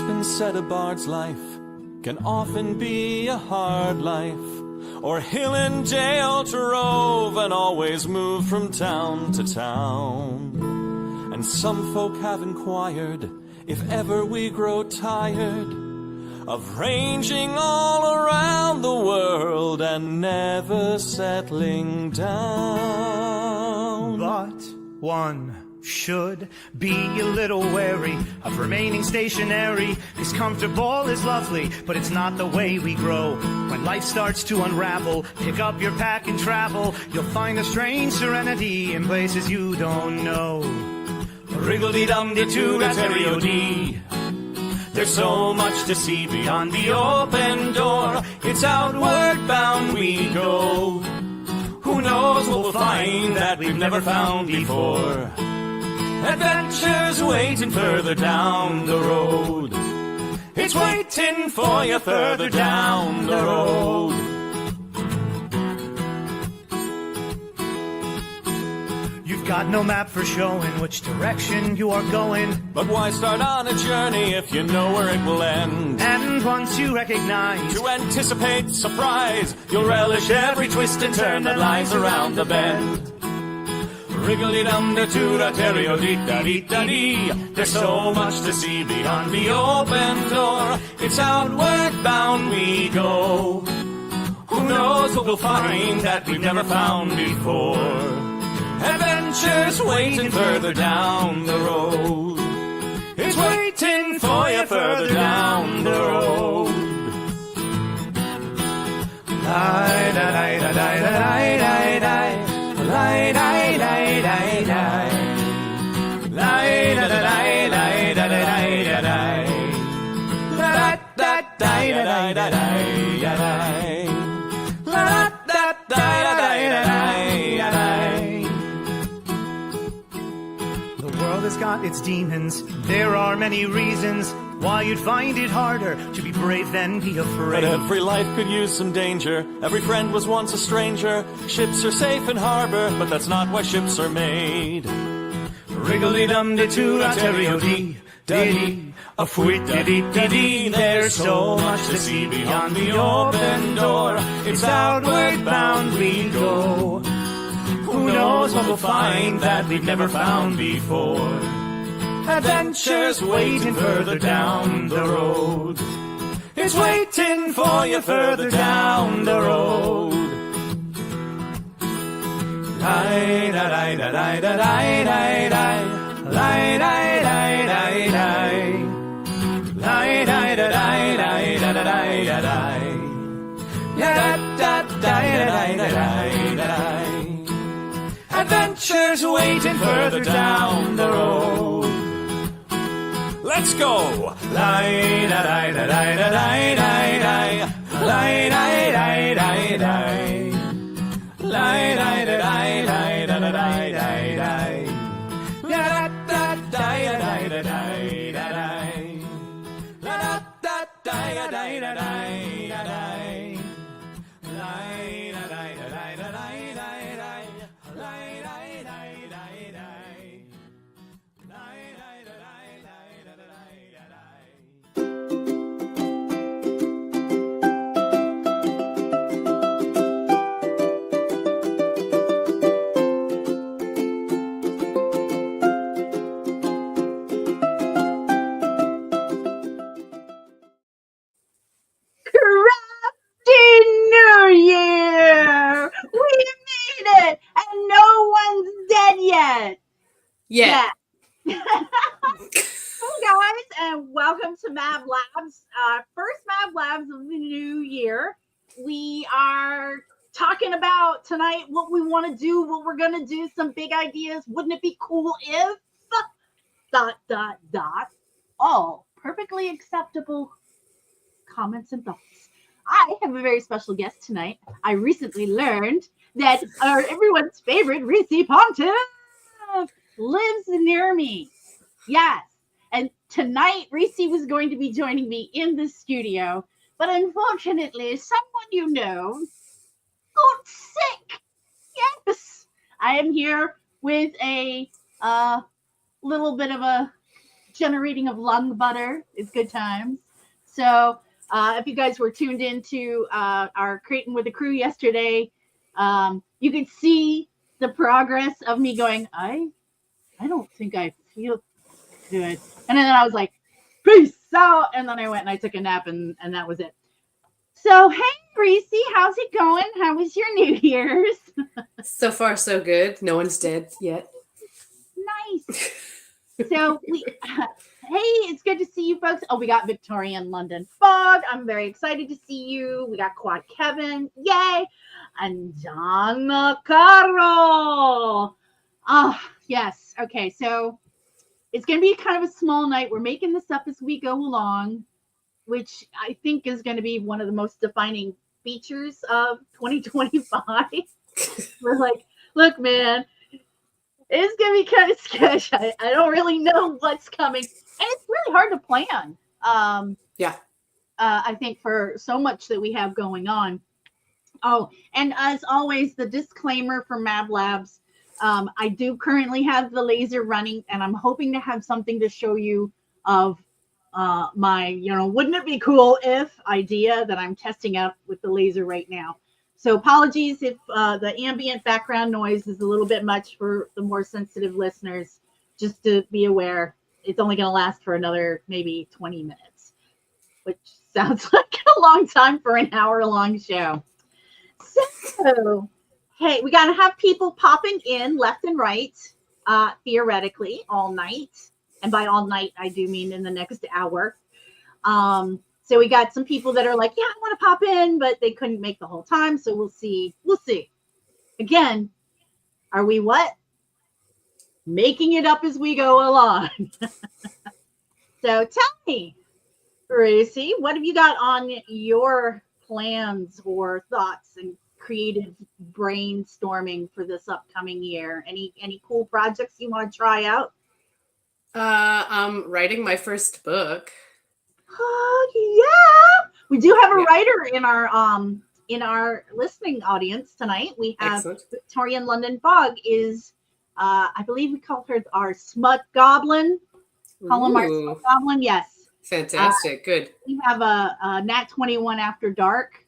been said a bard's life can often be a hard life, or hill and dale to rove and always move from town to town. And some folk have inquired if ever we grow tired of ranging all around the world and never settling down. But one should be a little wary of remaining stationary, 'cause comfortable is lovely, but it's not the way we grow. When life starts to unravel, pick up your pack and travel. You'll find a strange serenity in places you don't know. Wriggle-dee-dum-dee-doo-rat-terry-o-dee. There's so much to see beyond the open door. It's outward bound we go. Who knows what we'll find that we've never found before. Adventures waiting further down the road. It's waiting for you further down the road. You've got no map for showing which direction you are going. But why start on a journey if you know where it will end? And once you recognize, to anticipate surprise, you'll relish every twist and turn that lies around the bend. Wriggle-dee-dum-dee-doo-da-terry-o-dee-da-dee-da-dee. There's so much to see beyond the open door. It's outward bound we go. Who knows what we'll find that we've never found before. Adventures waiting further down the road. It's waiting for you further down the road. Lie-da-lie-da-lie-da-lie-da-lie. Lie-da-lie-da-lie-da-lie. Lie-da-da-lie-da-lie-da-lie-da-lie. La-da-da-lie-da-lie-da-lie. La-da-da-lie-da-lie. The world has got its demons. There are many reasons why you'd find it harder to be brave than be afraid. But every life could use some danger. Every friend was once a stranger. Ships are safe in harbor, but that's not why ships are made. Wriggle-dee-dum-dee-doo-da-terry-o-dee-da-dee. A fwit-da-dee-da-dee. There's so much to see beyond the open door. It's outward bound we go. Who knows what we'll find that we've never found before. Adventures waiting further down the road. It's waiting for you further down the road. Lie-da-lie-da-lie-da-lie-da-lie. Lie-da-lie-da-lie-da-lie. Lie-da-lie-da-lie-da-lie-da-lie. La-da-da-da-da-da-da-da-da. Adventures waiting further down the road. Let's go! Lie-da-lie-da-lie-da-lie-da-lie. Lie-da-lie-da-lie-da-lie. Lie-da-lie-da-lie-da-lie-da-lie. La-da-da-da-da-da-da-da-da-da. La-da-da-da-da-da-da-da-da. Crafty New Year! We made it! And no one's dead yet! Yeah. Hey guys, and welcome to Mab Labs. First Mab Labs of the new year. We are talking about tonight what we want to do, what we're going to do, some big ideas. Wouldn't it be cool if... ... all perfectly acceptable comments and thoughts. I have a very special guest tonight. I recently learned that everyone's favorite Reese Pontiff lives near me. Yes. And tonight, Reese was going to be joining me in the studio. But unfortunately, someone you know got sick. Yes. I am here with a little bit of a generating of lung butter is good times. So if you guys were tuned into our Creighton with the Crew yesterday, you could see the progress of me going, I don't think I feel good. And then I was like, peace out. And then I went and I took a nap and that was it. So, hey, Reese, how's it going? How was your New Year's? So far, so good. No one's dead yet. Nice. So, hey, it's good to see you folks. Oh, we got Victoria in London Fog. I'm very excited to see you. We got Quad Kevin. Yay. And John Carro. Oh, yes. Okay, so it's going to be kind of a small night. We're making this up as we go along, which I think is going to be one of the most defining features of 2025. We're like, look, man, it's going to be kind of sketch. I don't really know what's coming. And it's really hard to plan. I think for so much that we have going on. Oh, and as always, the disclaimer for Mab Labs. I do currently have the laser running, and I'm hoping to have something to show you of my, wouldn't it be cool if idea that I'm testing out with the laser right now. So apologies if the ambient background noise is a little bit much for the more sensitive listeners. Just to be aware, it's only going to last for another maybe 20 minutes, which sounds like a long time for an hour-long show. So, hey, we got to have people popping in left and right, theoretically, all night. And by all night, I do mean in the next hour. So we got some people that are like, yeah, I want to pop in, but they couldn't make the whole time. So we'll see. We'll see. Again, are we what? Making it up as we go along. So tell me, Gracie, what have you got on your plans or thoughts and creative brainstorming for this upcoming year? Any cool projects you want to try out? I'm writing my first book. Oh yeah, we do have a writer in our listening audience tonight. We have Excellent. Victoria in London Fog is I believe we call her our smut goblin. Call him our smut goblin. Yes. Fantastic. Good. We have a Nat 21 After Dark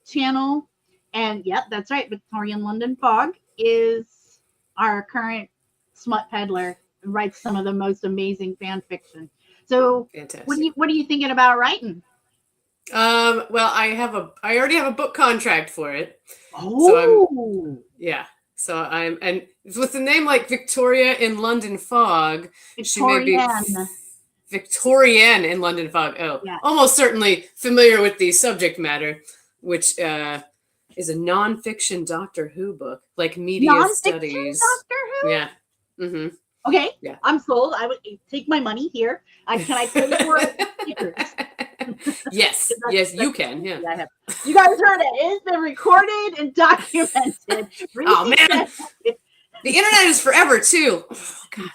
channel, and yep, that's right. Victoria in London Fog is our current smut peddler and writes some of the most amazing fan fiction. So fantastic. What are you thinking about writing? Well, I already have a book contract for it. Oh, So and with a name like Victoria in London Fog, she may be Victorian in London Fog. Oh, yeah. Almost certainly familiar with the subject matter, which is a nonfiction Doctor Who book, like media studies. Doctor Who? Yeah. Mm-hmm. Okay. Yeah. I'm sold. I would take my money here. Can I pay for it? Yes. Yes, you can. Yeah. You guys heard it. It's been recorded and documented. Oh man. The internet is forever too. Oh, God.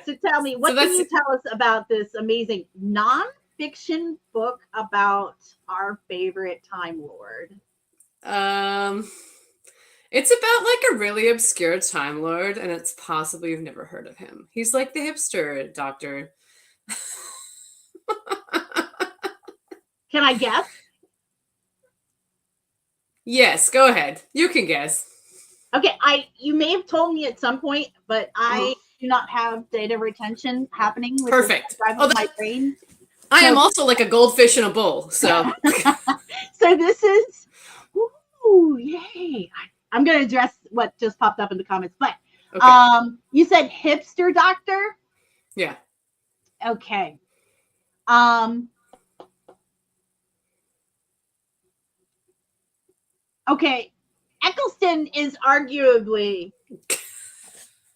So tell me, what can you tell us about this amazing non-fiction book about our favorite Time Lord? It's about like a really obscure Time Lord, and it's possible you've never heard of him. He's like the hipster doctor. Can I guess? Yes, go ahead. You can guess. Okay, you may have told me at some point, but I do not have data retention happening. Perfect. My brain. I am also like a goldfish in a bowl. So, so this is, ooh, yay! I'm gonna address what just popped up in the comments, but you said hipster doctor. Yeah. Okay. Okay. Eccleston is arguably,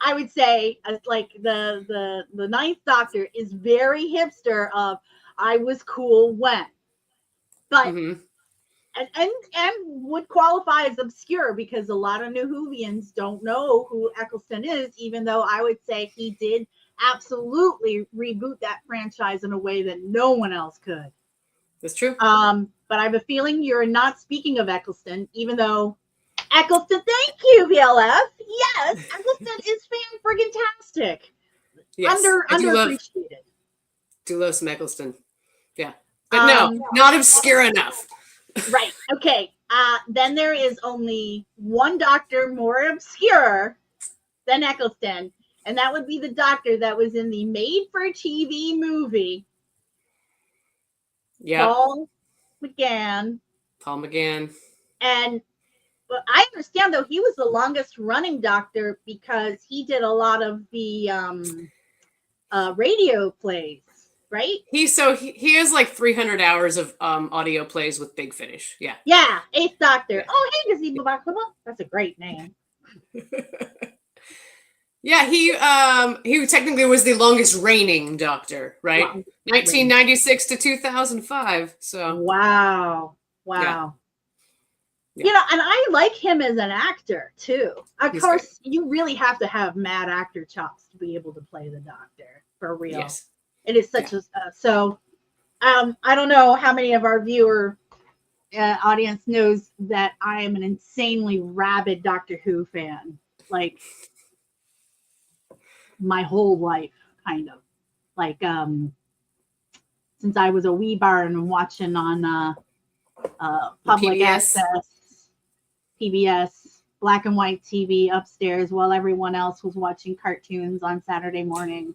I would say, like the Ninth Doctor is very hipster. Of I was cool when, but and would qualify as obscure because a lot of New Whovians don't know who Eccleston is, even though I would say he did absolutely reboot that franchise in a way that no one else could. That's true. But I have a feeling you're not speaking of Eccleston, even though Eccleston, thank you, VLF. Yes, Eccleston is fan-friggin-tastic. Yes, Underappreciated. Do love some Eccleston. Yeah. But no, not obscure enough. Right. Okay. Then there is only one doctor more obscure than Eccleston, and that would be the doctor that was in the made-for-TV movie. Yeah. Paul McGann. And But I understand, though, he was the longest running doctor because he did a lot of the radio plays, right? he has like 300 hours of audio plays with Big Finish. Yeah. Yeah, Eighth Doctor. Yeah. Oh, hey, Gazebo Baklava. That's a great name. Yeah, he technically was the longest reigning doctor, right? 1996 to 2005. So wow. Yeah. You know, and I like him as an actor too. Of course, you really have to have mad actor chops to be able to play the doctor for real. Yes. It is such a so. I don't know how many of our viewer audience knows that I am an insanely rabid Doctor Who fan. Like my whole life, kind of. Like since I was a wee bar and watching on public access, PBS, black and white TV upstairs while everyone else was watching cartoons on Saturday morning.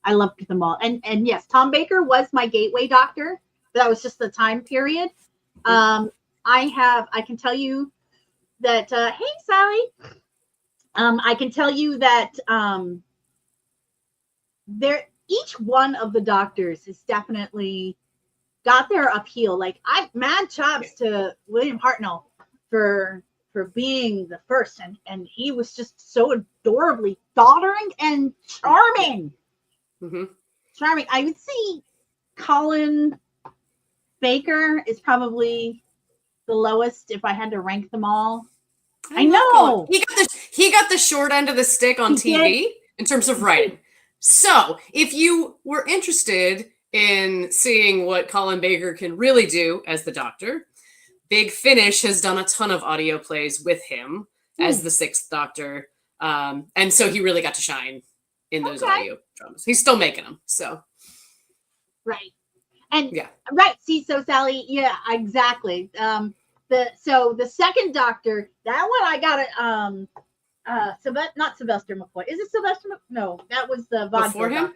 I loved them all. And yes, Tom Baker was my gateway doctor. That was just the time period. I can tell you that, hey, Sally. I can tell you that each one of the doctors is definitely got their appeal. Like mad chops to William Hartnell for being the first, and he was just so adorably doddering and charming. Mm-hmm. Charming. I would say Colin Baker is probably the lowest if I had to rank them all. I know he got the short end of the stick on TV in terms of writing. So if you were interested in seeing what Colin Baker can really do as the Doctor, Big Finish has done a ton of audio plays with him as the Sixth Doctor, and so he really got to shine in those audio dramas. He's still making them, so right. And right, see, so Sally, yeah, exactly. The second Doctor, that one I got it. Not Sylvester McCoy. Is it Sylvester? No, that was the vaudeville before him.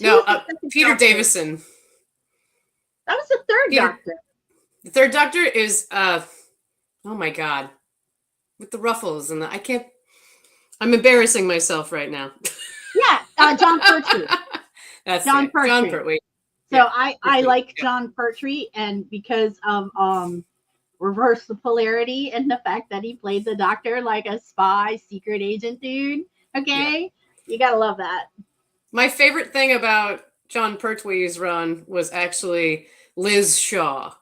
Doctor. No, Peter Davison. That was the third Doctor. The third Doctor is oh my god, with the ruffles and I'm embarrassing myself right now. Yeah, John Pertwee. That's John Pertwee. John Pertwee. So I like John Pertwee, and because of reverse the polarity and the fact that he played the Doctor like a spy secret agent dude. Okay, you gotta love that. My favorite thing about John Pertwee's run was actually Liz Shaw,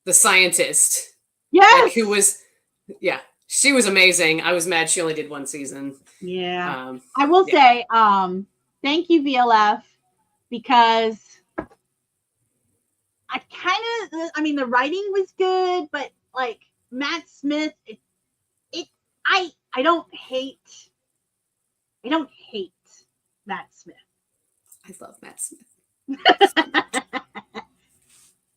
the scientist. Yes, who was she was amazing. I was mad she only did one season. Yeah, I will say thank you, VLF, because the writing was good, but like Matt Smith, I don't hate Matt Smith. I love Matt Smith.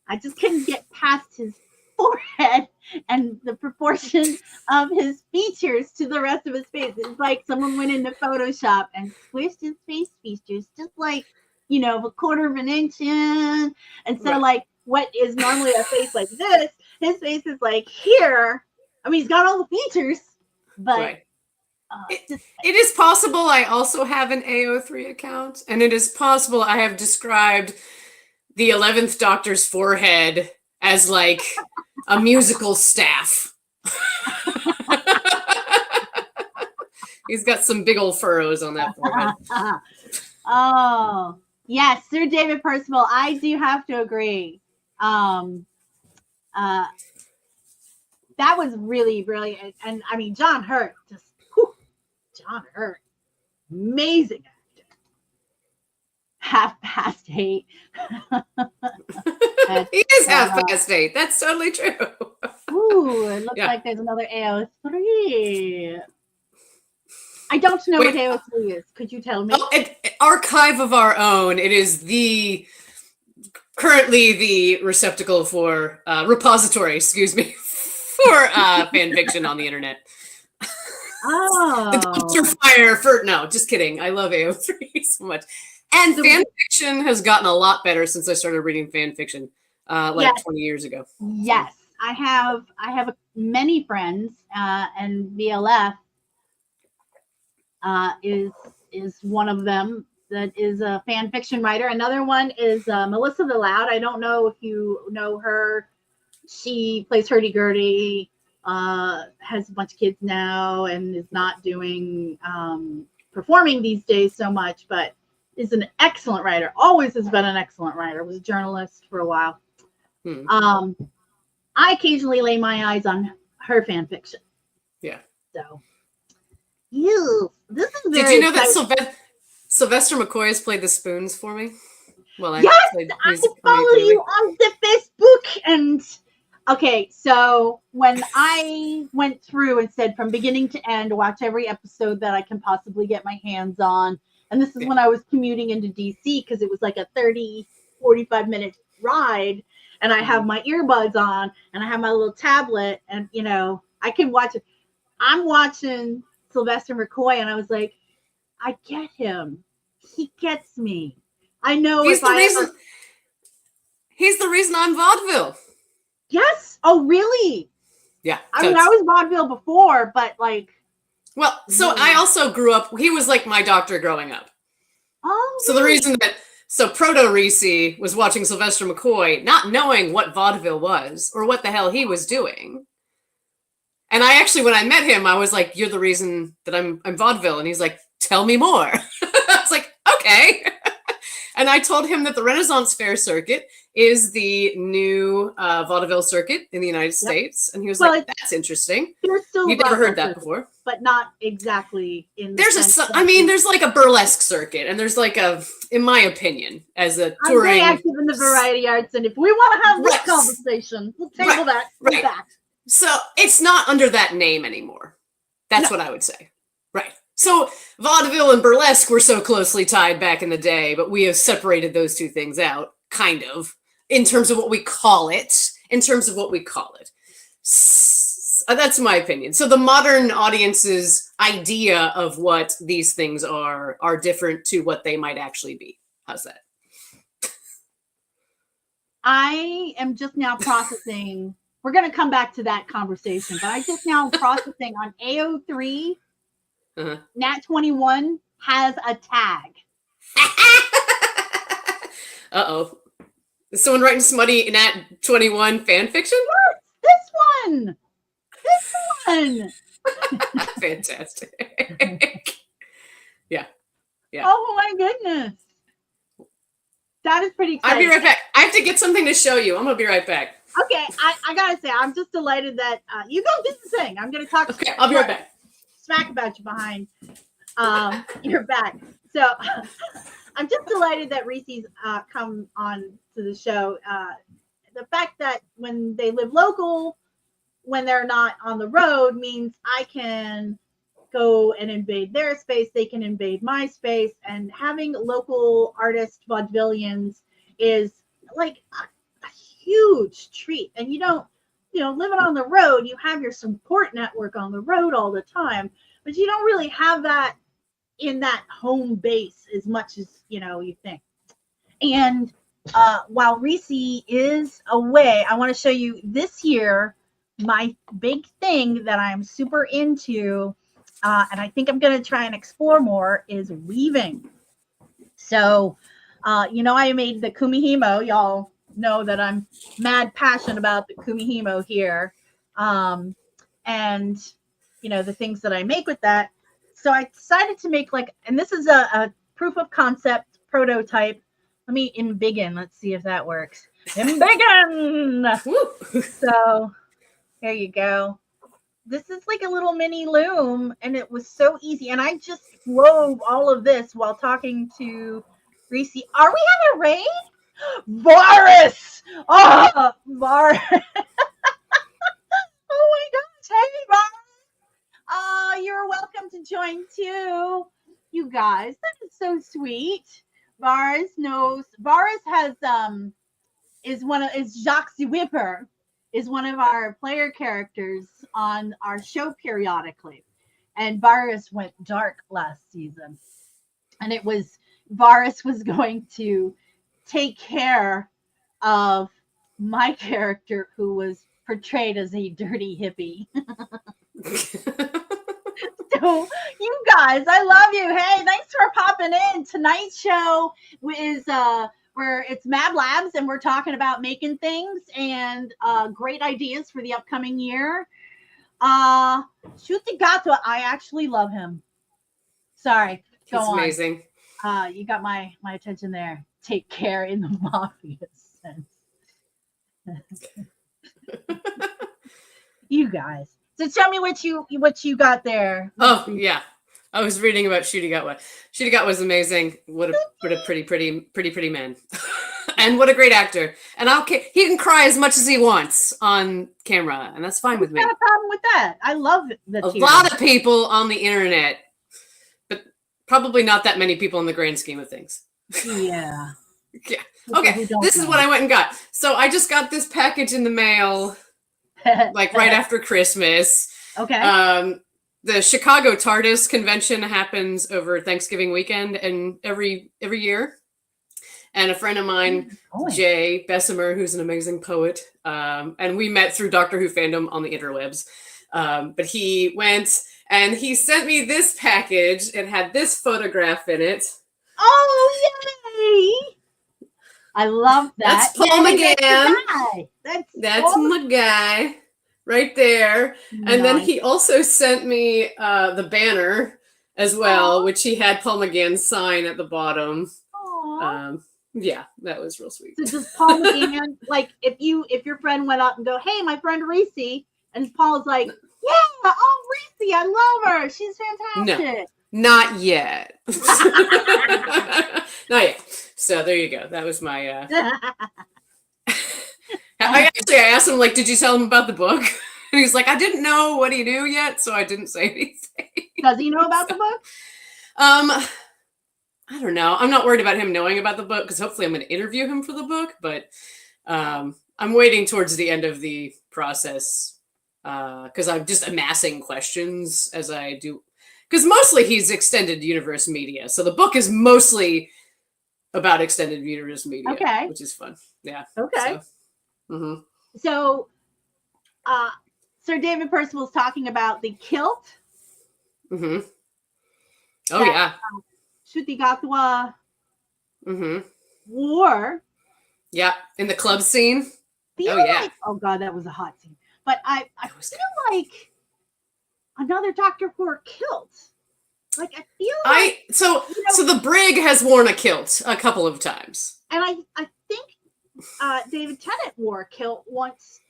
I just couldn't get past his forehead and the proportion of his features to the rest of his face. It's like someone went into Photoshop and squished his face features just like, a quarter of an inch in. And so like what is normally a face like this, his face is like here. I mean, he's got all the features, but it is possible I also have an AO3 account, and it is possible I have described the 11th Doctor's forehead as like a musical staff. He's got some big old furrows on that forehead. Oh, yes, Sir David Percival, I do have to agree. That was really brilliant. And I mean, John Hurt, John Hurt, amazing actor. 8:30. He is 8:30. That's totally true. Ooh, it looks Yeah. like there's another AO3. I don't know what AO3 is. Could you tell me? Oh, an archive of our own. It is currently the receptacle for repository, excuse me, for fan fiction on the internet. Oh. The dumpster fire for no, just kidding. I love AO3 so much. And fan fiction has gotten a lot better since I started reading fan fiction, like 20 years ago. Yes, I have many friends, and VLF is one of them that is a fan fiction writer. Another one is Melissa the Loud. I don't know if you know her. She plays hurdy-gurdy, has a bunch of kids now, and is not doing performing these days so much, but is an excellent writer. Always has been an excellent writer. Was a journalist for a while. I occasionally lay my eyes on her fan fiction. Yeah. So, this is very. Did you know that Sylvester McCoy has played the spoons for me? Well, I follow you on the Facebook. And okay, so when I went through and said from beginning to end, watch every episode that I can possibly get my hands on. And this is when I was commuting into DC because it was like a 45-minute ride. And I have my earbuds on and I have my little tablet and, I can watch it. I'm watching Sylvester McCoy and I was like, I get him. He gets me. I know he's the reason I'm vaudeville. Yes. Oh, really? Yeah. I mean, I was vaudeville before, but like. Well, so I also grew up. He was like my doctor growing up. Oh. So the reason Proto Reese was watching Sylvester McCoy, not knowing what vaudeville was or what the hell he was doing. And I actually, when I met him, I was like, "You're the reason that I'm vaudeville," and he's like, "Tell me more." I was like, "Okay." And I told him that the Renaissance Fair circuit is the new vaudeville circuit in the United States. And he was like, that's interesting. You've never heard that before. But not exactly in the there's like a burlesque circuit. And there's like in my opinion, as a touring. I'm very active in the variety arts. And if we want to have this conversation, we'll table that back. So it's not under that name anymore. That's what I would say. Right. So vaudeville and burlesque were so closely tied back in the day, but we have separated those two things out, kind of, in terms of what we call it. That's my opinion. So the modern audience's idea of what these things are different to what they might actually be. How's that? I am just now processing. We're going to come back to that conversation, but I just now processing on AO3. Nat 21 has a tag. Uh-oh. Is someone writing smutty Nat 21 fan fiction? Yes, this one. Fantastic. Yeah. Oh my goodness. That is pretty exciting. I'll be right back. I have to get something to show you. I'm going to be right back. Okay, I got to say, I'm just delighted that you go do the thing. I'm going to talk. Okay, I'll be right back. Smack about you behind your back. So I'm just delighted that Reese's come on to the show. The fact that when they live local, when they're not on the road, means I can go and invade their space. They can invade my space. And having local artist vaudevillians is like a huge treat. And you don't, living on the road, you have your support network on the road all the time, but you don't really have that in that home base as much as, you think. And while Reese is away, I want to show you this year, my big thing that I'm super into, and I think I'm going to try and explore more, is weaving. So, I made the kumihimo. Y'all know that I'm mad passionate about the kumihimo here. And, the things that I make with that. So I decided to make and this is a proof of concept prototype. Let me embiggen. Let's see if that works. Embiggen! So there you go. This is like a little mini loom, and it was so easy. And I just wove all of this while talking to Reese, are we having a raid? Varus! Oh, Varus! Oh my gosh! Hey, Varus! You're welcome to join too. You guys, that is so sweet. Varus knows. Varus has is Jacques the Whipper, is one of our player characters on our show periodically. And Varus went dark last season. And it was Varus was going to take care of my character who was portrayed as a dirty hippie. So you guys, I love you. Hey, thanks for popping in. Tonight's show is where it's Mab Labs, and we're talking about making things and great ideas for the upcoming year. Shuti Gato, I actually love him. Sorry, go on. Amazing. You got my attention there. Take care in the mafia sense. You guys. So tell me what you got there. Oh yeah, I was reading about Shudigatwa. Shudigatwa was amazing. What a pretty man, and what a great actor. And he can cry as much as he wants on camera, and that's fine with me. Got a problem with that? I love the A lot of people on the internet, but probably not that many people in the grand scheme of things. Yeah. Yeah. Okay. This is what I went and got. So I just got this package in the mail. Like right after Christmas. Okay. The Chicago TARDIS convention happens over Thanksgiving weekend and every year. And a friend of mine, Jay Bessemer, who's an amazing poet, and we met through Doctor Who fandom on the interwebs. But he went and he sent me this package. It had this photograph in it. Oh, yay! I love that. That's Paul McGann. That's my guy right there. Nice. And then he also sent me the banner as well, which he had Paul McGann's sign at the bottom. Yeah, that was real sweet. So does Paul McGann, like if your friend went up and go, hey, my friend Reese, and Paul's like, yeah, oh, Reese, I love her. She's fantastic. No, not yet. Not yet. So there you go. That was my I asked him, like, did you tell him about the book? And he's like, I didn't know what he knew yet, so I didn't say anything. Does he know about the book? I don't know. I'm not worried about him knowing about the book because hopefully I'm going to interview him for the book, but I'm waiting towards the end of the process because I'm just amassing questions as I do. Because mostly he's extended universe media. So the book is mostly about extended universe media, which is fun. Yeah. Okay. So Sir David Percival's talking about the kilt. Oh, yeah. Shutigatwa wore. Yeah. In the club scene. Oh, God, that was a hot scene. But I feel like another Doctor wore a kilt. Like I feel like so the brig has worn a kilt a couple of times. And I think David Tennant wore a kilt once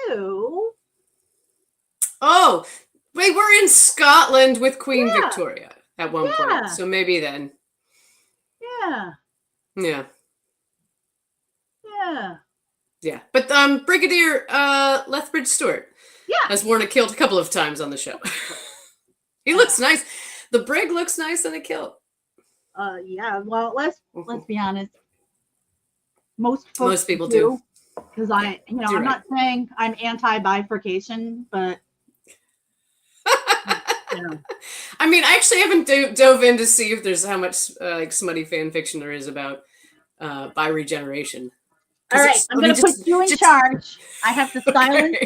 too. Oh, they were in Scotland with Queen Victoria at one point. So maybe then. Yeah. Yeah. Yeah. Yeah. But Brigadier Lethbridge Stewart has worn a kilt a couple of times on the show. He looks nice. The brig looks nice in a kilt. Yeah. Well, let's be honest. Most people do. Because I'm not saying I'm anti-bifurcation, but I mean, I actually haven't dove in to see if there's how much like smutty fan fiction there is about bi-regeneration. All right, I'm going to put you in charge. I have to silence.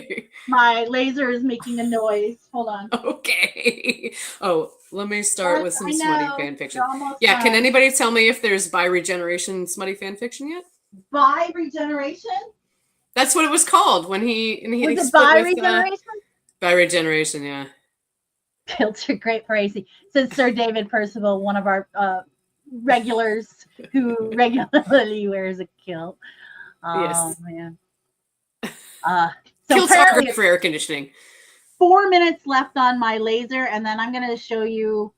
My laser is making a noise. Hold on. Okay. Oh, let me start with some smutty fan fiction. Yeah, can anybody tell me if there's bi-regeneration smutty fan fiction yet? Bi-regeneration? That's what it was called when he was it bi-regeneration? Bi-regeneration, yeah. Kilts are great for AC. Says Sir David Percival, one of our regulars who regularly wears a kilt. Oh, man. So kilts are great for air conditioning. 4 minutes left on my laser, and then I'm going to show you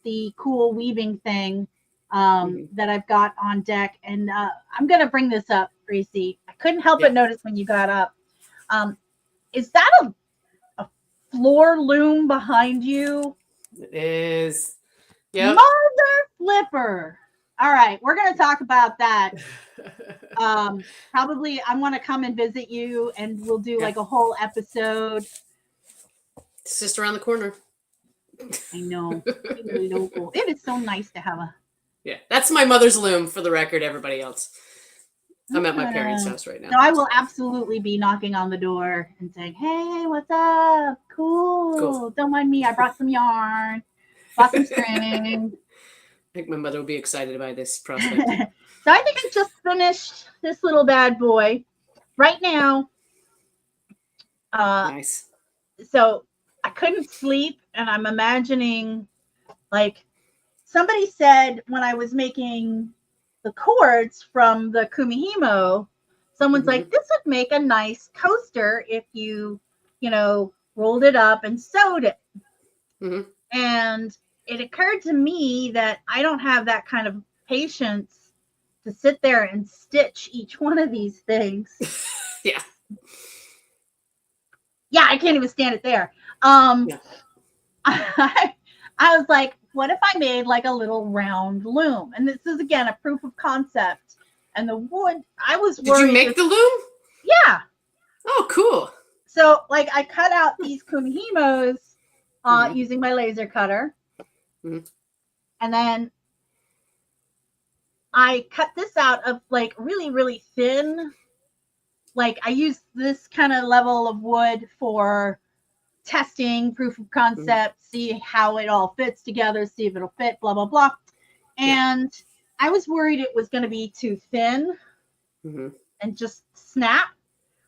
the cool weaving thing that I've got on deck. And I'm going to bring this up, Gracie. I couldn't help but notice when you got up. Is that a floor loom behind you? It is. Yep. Mother flipper. All right, we're going to talk about that. Probably I want to come and visit you, and we'll do like a whole episode. It's just around the corner. I know. Local. It is so nice to have a. Yeah, that's my mother's loom for the record, everybody else. I'm at my parents' house right now. So I will absolutely be knocking on the door and saying, hey, what's up? Cool. Don't mind me. I brought some yarn. Bought some string. I think my mother will be excited by this prospect. So I think I just finished this little bad boy. Right now, Nice. So I couldn't sleep, and I'm imagining, like, somebody said when I was making the cords from the Kumihimo, someone's like, this would make a nice coaster if you rolled it up and sewed it. And it occurred to me that I don't have that kind of patience to sit there and stitch each one of these things. Yeah, I can't even stand it there. I was like, what if I made like a little round loom? And this is, again, a proof of concept. And the wood, I was worried. Did you make the loom? Yeah. Oh, cool. So, like, I cut out these kumihimos using my laser cutter. And then I cut this out of, like, really, really thin. Like, I used this kind of level of wood for testing, proof of concept, see how it all fits together, see if it'll fit, blah, blah, blah. And I was worried it was going to be too thin and just snap.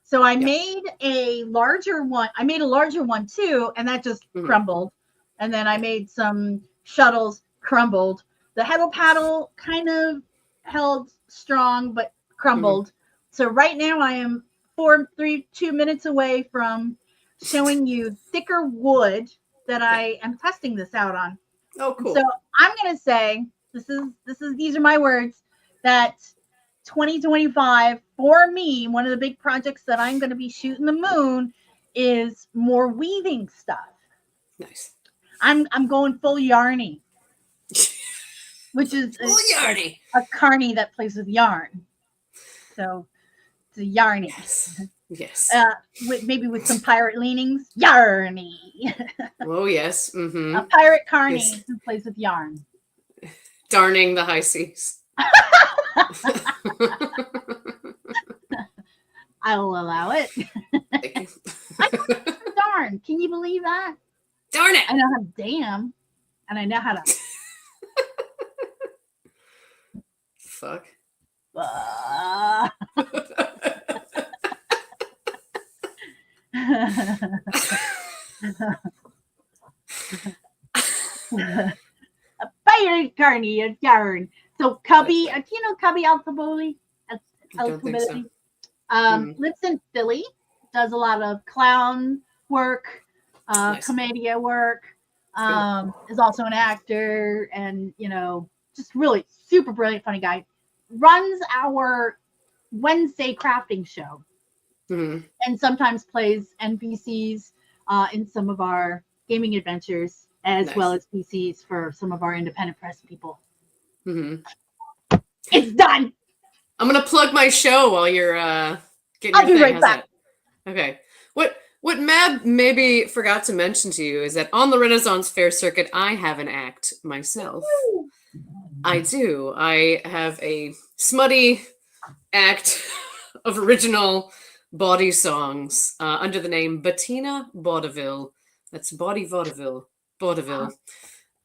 So I made a larger one. I made a larger one too, and that just crumbled. And then I made some shuttles, crumbled. The heddle paddle kind of held strong, but crumbled. So right now I am 2 minutes away from showing you thicker wood that I am testing this out on. Oh, cool. So I'm going to say, these are my words, that 2025 for me, one of the big projects that I'm going to be shooting the moon is more weaving stuff. Nice. I'm going full yarny, which is a carny that plays with yarn. So it's a yarny. Yes. Maybe with some pirate leanings. Yarny. Oh, yes. A pirate carny who plays with yarn. Darning the high seas. I will allow it. Darn. Can you believe that? Darn it. I know how to damn. And I know how to. Fuck. A pirate carny of yarn. So Cubby, do you know Cubby Altaboli? Lives in Philly, does a lot of clown work, commedia work, is also an actor, and just really super brilliant, funny guy. Runs our Wednesday crafting show. And sometimes plays NPCs in some of our gaming adventures, as well as PCs for some of our independent press people. It's done. I'm gonna plug my show while you're getting. I'll be right back. Okay. What Mab maybe forgot to mention to you is that on the Renaissance Fair circuit, I have an act myself. I do. I have a smutty act of original body songs under the name Bettina Vaudeville. That's Body Vaudeville. Vaudeville.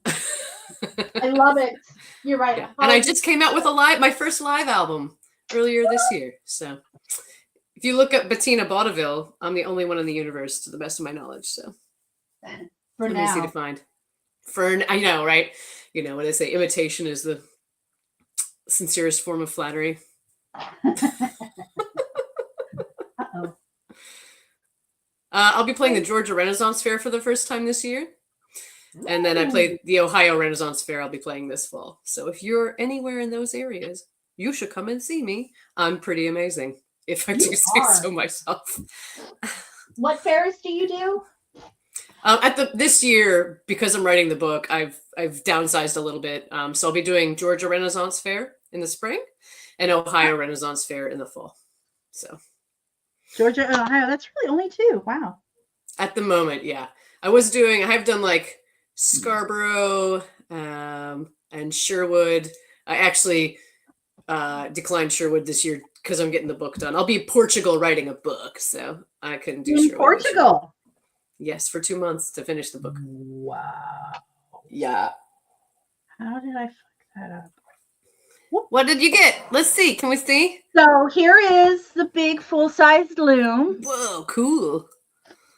I love it. You're right. Yeah. And I just came out with my first live album earlier this year. So if you look up Bettina Vaudeville, I'm the only one in the universe to the best of my knowledge. So for now, easy to find. I know, right? You know what they say, imitation is the sincerest form of flattery. I'll be playing the Georgia Renaissance Fair for the first time this year. And then I played the Ohio Renaissance Fair. I'll be playing this fall. So if you're anywhere in those areas, you should come and see me. I'm pretty amazing, if I do say so myself. What fairs do you do? This year, because I'm writing the book, I've downsized a little bit. So I'll be doing Georgia Renaissance Fair in the spring and Ohio Renaissance Fair in the fall. So Georgia and Ohio, that's really only 2. Wow. At the moment, yeah. I have done like Scarborough and Sherwood. I actually declined Sherwood this year because I'm getting the book done. I'll be in Portugal writing a book, so I couldn't do Sherwood. Portugal? Yes, for 2 months to finish the book. Wow. Yeah. How did I fuck that up? What did you get? Let's see. Can we see? So here is the big full-sized loom. Whoa, cool.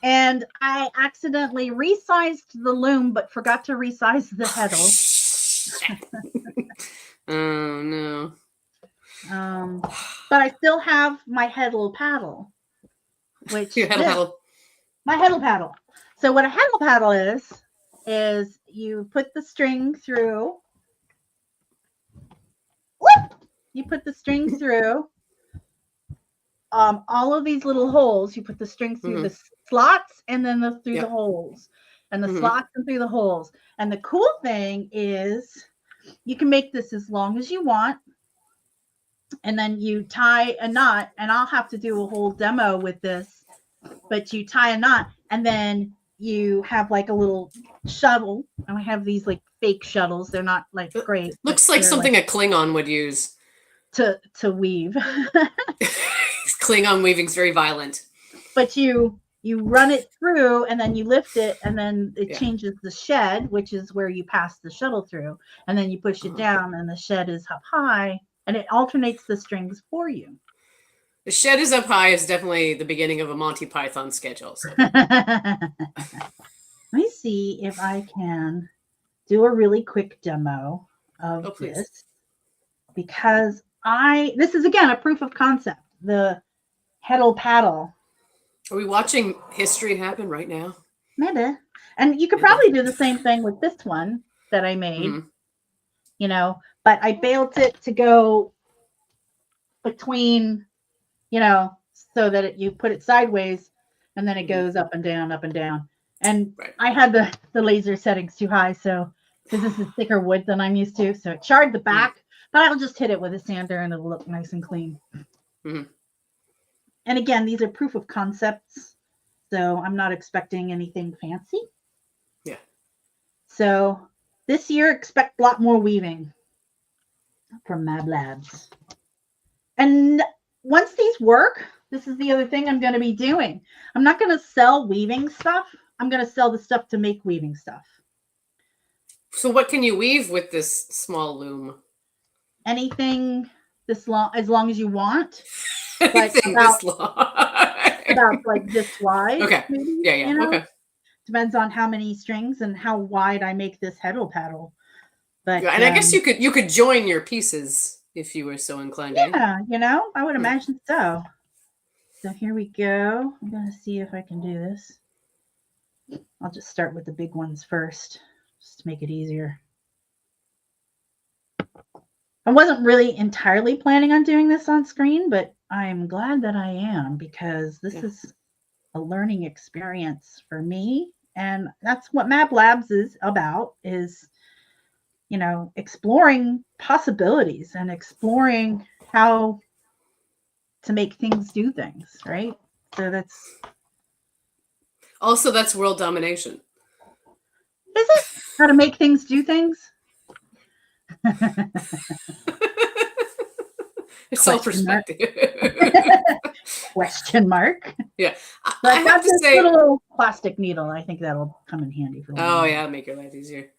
And I accidentally resized the loom, but forgot to resize the heddle. Oh, no. But I still have my heddle paddle. Which my heddle paddle. So what a heddle paddle is you put the string through. Whoop! You put the string through all of these little holes. You put the string through the slots and then through the holes, and the slots and through the holes. And the cool thing is you can make this as long as you want, and then you tie a knot, and I'll have to do a whole demo with this, but you tie a knot, and then you have like a little shuttle, and I have these like fake shuttles. They're not like great. Looks like something a Klingon would use to weave. Klingon weaving's very violent. But you run it through, and then you lift it, and then it changes the shed, which is where you pass the shuttle through, and then you push it down, and the shed is up high, and it alternates the strings for you. The shed is up high is definitely the beginning of a Monty Python sketch also. Let me see if I can do a really quick demo of this, because this is again a proof of concept, the heddle paddle. Are we watching history happen right now? Maybe. And you could probably do the same thing with this one that I made, but I bailed it to go between, so that you put it sideways, and then it goes up and down, up and down. And I had the laser settings too high, so because this is thicker wood than I'm used to, so it charred the back, but I'll just hit it with a sander and it'll look nice and clean. And again, these are proof of concepts, so I'm not expecting anything fancy. Yeah. So this year, expect a lot more weaving from Mab Labs. And once these work, this is the other thing I'm going to be doing. I'm not going to sell weaving stuff. I'm going to sell the stuff to make weaving stuff. So what can you weave with this small loom? Anything this long, as long as you want. Anything this long. About like this wide. Okay. Maybe, Yeah. Okay. Depends on how many strings and how wide I make this heddle paddle. But and I guess you could join your pieces if you were so inclined. Yeah, I would imagine so. So here we go. I'm going to see if I can do this. I'll just start with the big ones first, just to make it easier. I wasn't really entirely planning on doing this on screen, but I'm glad that I am, because this is a learning experience for me. And that's what Mab Labs is about, is, exploring possibilities and exploring how to make things do things, right? So that's world domination. Is it? How to make things do things? It's all perspective. Question mark. Yeah. But I have to say, little plastic needle. I think that'll come in handy for. Yeah, make your life easier.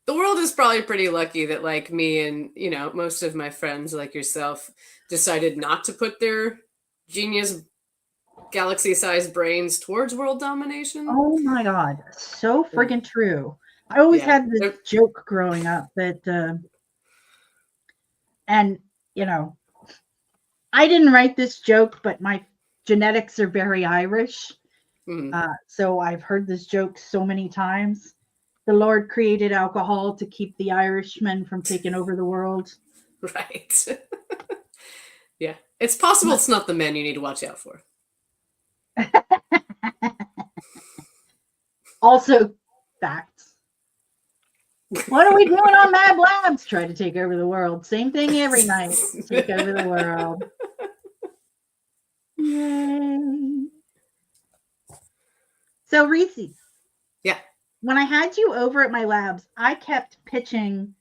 The world is probably pretty lucky that, like me and most of my friends, like yourself, decided not to put their genius galaxy-sized brains towards world domination. Oh my God, so friggin' true. I always had this joke growing up that, I didn't write this joke, but my genetics are very Irish. So I've heard this joke so many times. the Lord created alcohol to keep the Irishmen from taking over the world. Right. Yeah. It's possible it's not the men you need to watch out for. Also, facts. What are we doing on Mab Labs? Try to take over the world. Same thing every night. Take over the world. Yay. So, Reese. Yeah. When I had you over at my labs, I kept pitching,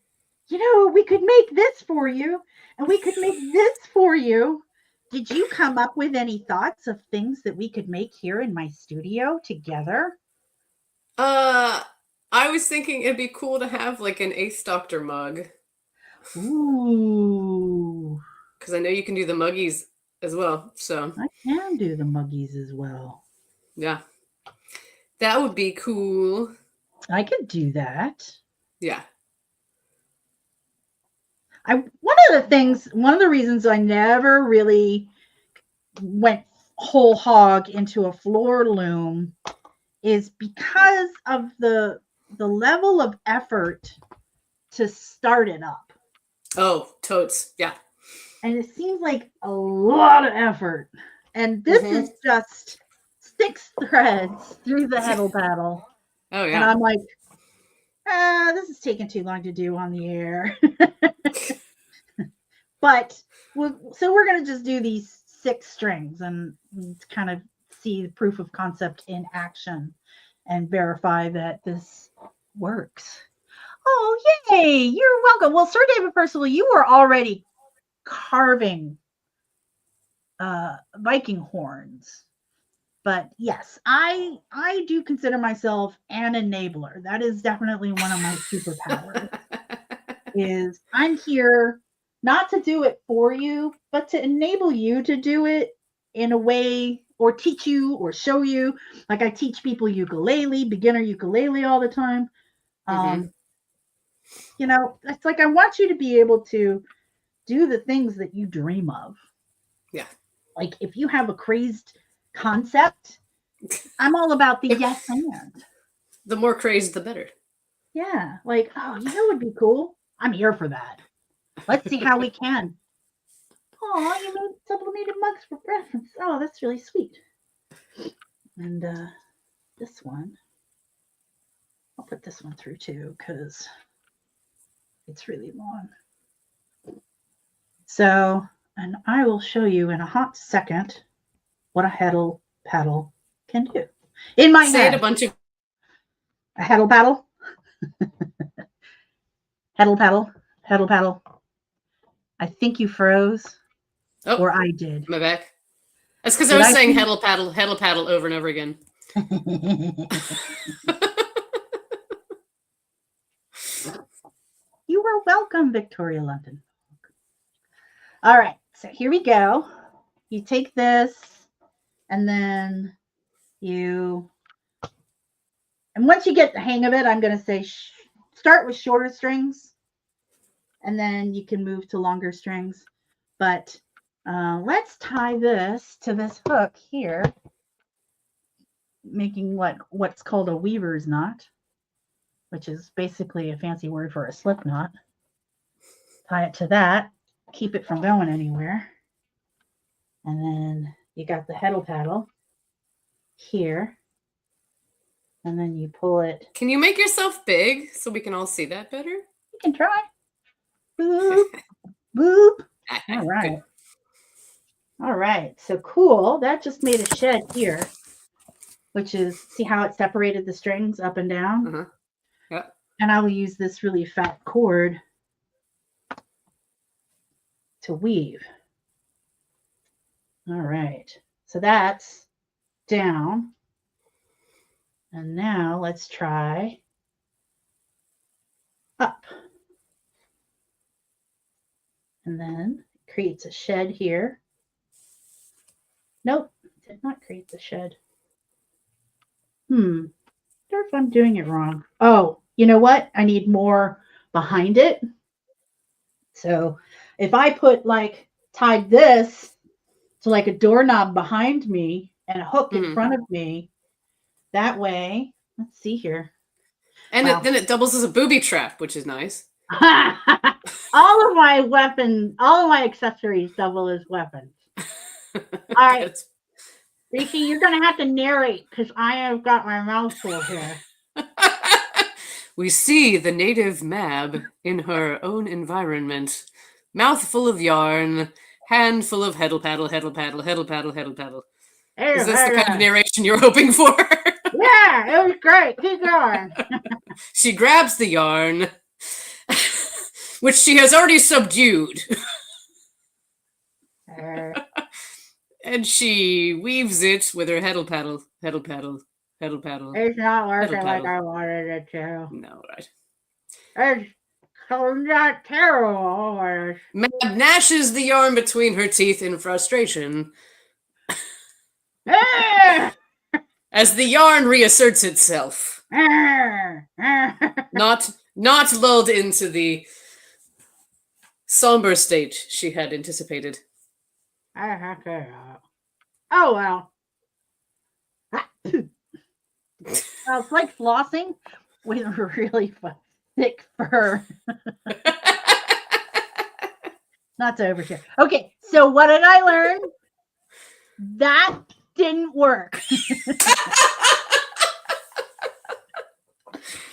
we could make this for you, and we could make this for you. Did you come up with any thoughts of things that we could make here in my studio together? I was thinking it'd be cool to have like an Ace Doctor mug. Ooh. Because I know you can do the muggies as well. So I can do the muggies as well. Yeah. That would be cool. I could do that. Yeah. One of the reasons I never really went whole hog into a floor loom is because of the level of effort to start it up. Oh, totes. Yeah. And it seems like a lot of effort. And this is just 6 threads through the heddle paddle. Oh, yeah. And I'm like, this is taking too long to do on the air. But so we're going to just do these 6 strings and kind of see the proof of concept in action and verify that this works. Oh, yay! You're welcome. Well, Sir David Percival, you were already carving Viking horns. But yes, I do consider myself an enabler. That is definitely one of my superpowers. Is I'm here not to do it for you, but to enable you to do it in a way, or teach you or show you. Like I teach people ukulele, beginner ukulele all the time. It's like I want you to be able to do the things that you dream of. Yeah. Like if you have a crazed concept, I'm all about the yes and. The more crazed, the better. Yeah. Like, it would be cool. I'm here for that. Let's see how we can. Oh, you made sublimated mugs for presents. Oh, that's really sweet. And this one, I'll put this one through too because it's really long. So, and I will show you in a hot second what a heddle paddle can do. In my head. A bunch of a heddle paddle. Heddle paddle. Heddle paddle. I think you froze. Oh, or I did. My back. That's because I was saying heddle paddle over and over again. You were welcome, Victoria London. All right, so here we go. You take this, and then and once you get the hang of it, I'm going to say start with shorter strings, and then you can move to longer strings. But let's tie this to this hook here, making what's called a weaver's knot, which is basically a fancy word for a slip knot. Tie it to that, keep it from going anywhere. And then you got the heddle paddle here. And then you pull it. Can you make yourself big so we can all see that better? You can try. Boop, boop. All right. Good. All right. So cool. That just made a shed here, which is, see how it separated the strings up and down? Yeah. And I will use this really fat cord to weave. All right. So that's down. And now let's try up. And then it creates a shed here. Nope, it did not create the shed. I wonder if I'm doing it wrong. Oh, you know what? I need more behind it. So if I put tied this to a doorknob behind me and a hook in front of me, that way, let's see here. And Wow. then it doubles as a booby trap, which is nice. All of my weapons, all of my accessories double as weapons. All right. Ricky, you're going to have to narrate because I have got my mouth full here. We see the native Mab in her own environment. Mouth full of yarn, hand full of heddle paddle, heddle paddle, heddle paddle, heddle paddle. Is this the kind of narration you're hoping for? Yeah, it was great. Keep going. She grabs the yarn, which she has already subdued. And she weaves it with her heddle paddle, heddle paddle, heddle paddle. It's not working Heddle like paddle. I wanted it to. No, right. It's so not terrible. Mab gnashes the yarn between her teeth in frustration as the yarn reasserts itself, not lulled into the somber state she had anticipated. Oh, well. It's like flossing with really thick fur. Not to overshare. Okay, so what did I learn? That didn't work.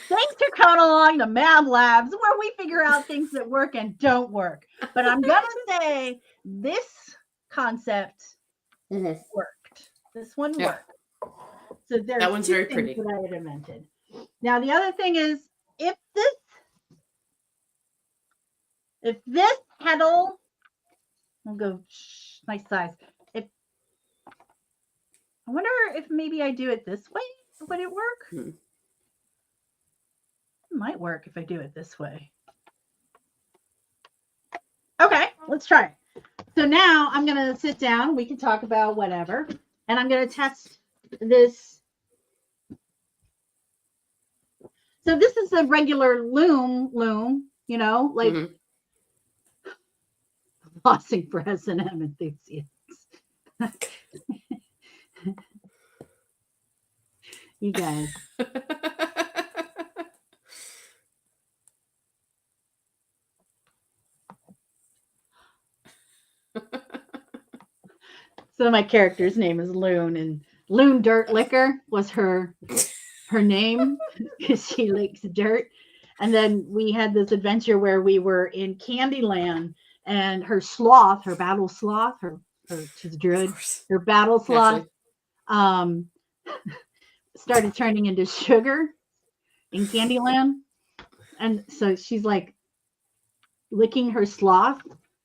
Thanks for coming along to Mab Labs, where we figure out things that work and don't work. But I'm going to say this concept worked. This one worked. So there's that one's very pretty. That I had invented. Now the other thing is, if this petal, we'll go nice size. I wonder if maybe I do it this way. Would it work? It might work if I do it this way. Okay, let's try it. So now I'm going to sit down. We can talk about whatever. And I'm going to test this. So this is a regular loom, you know, like flossing for S&M enthusiasts. You guys. So my character's name is Loon, and Loon Dirt Liquor was her name because she licks dirt. And then we had this adventure where we were in Candyland, and her sloth, her battle sloth, she's a druid, her battle sloth, started turning into sugar in Candyland. And so she's like licking her sloth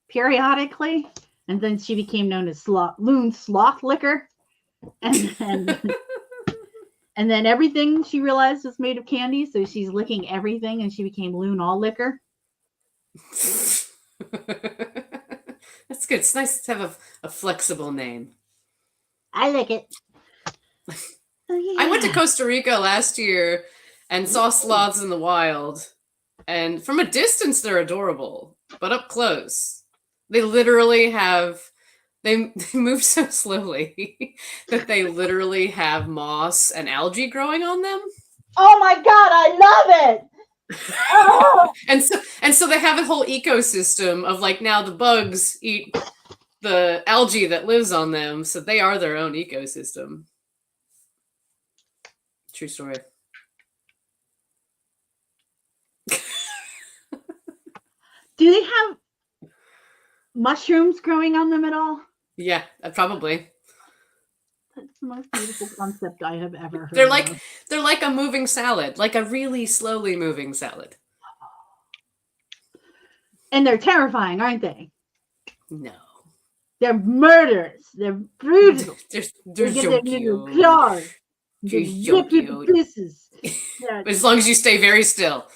periodically. And then she became known as Loon Sloth Liquor. And then everything she realized was made of candy. So she's licking everything, and she became Loon All Liquor. That's good. It's nice to have a flexible name. I like it. Oh, yeah. I went to Costa Rica last year and saw sloths in the wild. And from a distance, they're adorable. But up close, they literally they move so slowly that they literally have moss and algae growing on them. Oh my God, I love it. Oh. And so they have a whole ecosystem of like, now the bugs eat the algae that lives on them, so they are their own ecosystem. True story. Do they have mushrooms growing on them at all? Yeah, probably. That's the most beautiful concept I have ever heard. They're like a moving salad, like a really slowly moving salad. And they're terrifying, aren't they? No. They're murderous. They're brutal. They're They get so their cute. little claws. They're They so rip you to cute. pieces. Yeah. As long as you stay very still.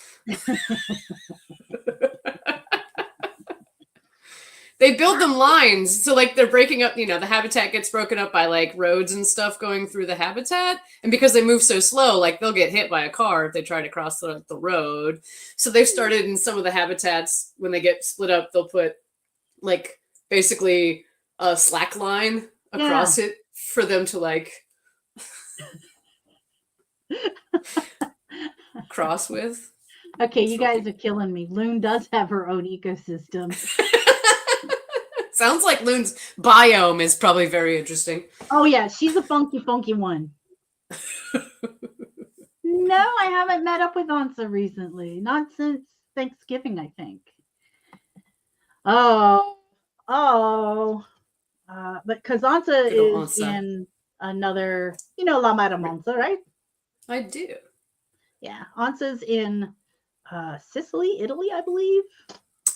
They build them lines, so like they're breaking up, the habitat gets broken up by like roads and stuff going through the habitat, and because they move so slow, like they'll get hit by a car if they try to cross the road. So they've started in some of the habitats, when they get split up, they'll put like basically a slack line across it for them to like cross with. Okay, you guys are killing me. Loon does have her own ecosystem. Sounds like Loon's biome is probably very interesting. Oh yeah, she's a funky one. No, I haven't met up with Ansa recently. Not since Thanksgiving, I think. But because Ansa is in another, La Matamonza, right? I do. Yeah, Ansa's in Sicily, Italy, I believe.